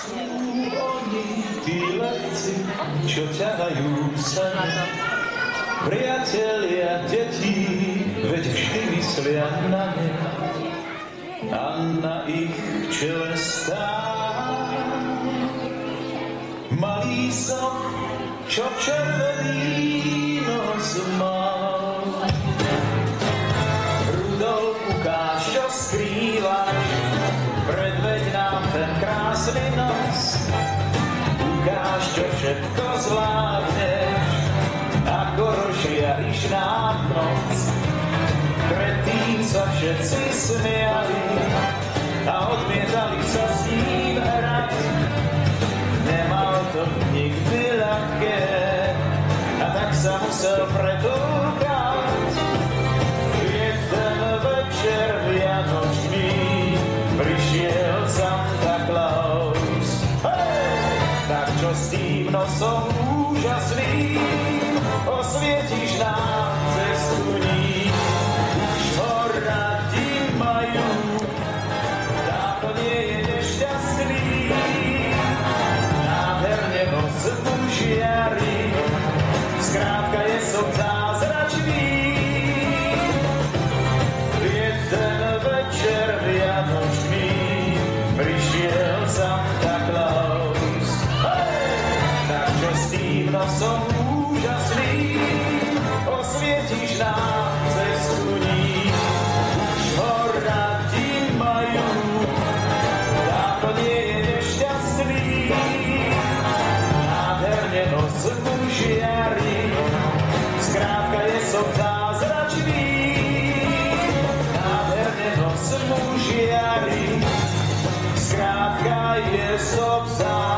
sú oni, tí letci, čo ťahajú sem. Priatelia detí, veď vždy myslia na ne a na ich čele stáť. Malý som, čo červený nos mal. Rudolf, ukáž, čo skrývaš, predveď nám ten krásny nos. Ukáž, čo všetko zvládneš, ako rozžiariš nám noc. Predtým sa všetci smiali a odmietali sa s ním hrať. Nemal to nikdy ľahké a tak sa musel pretúkať. Jeden večer vianočný prišiel Santa Claus. Hej! Tak čo s tým nosom úžasným osvietíš nám cestu ním. Už ho radi majú, táto nie je nešťastný. Nádherne noc mu žiari, skrátka je som zázračný. Jeden večer vianočný prišiel Santa Claus. Tak čo s tým nosom úžasným osvietíš nám cestu ním. Už ho radi majú, táto nie je nešťastný. Nádherne noc mu žiari, skrátka je som zázračný. Nádherne noc mu žiari, skrátka je som zázračný.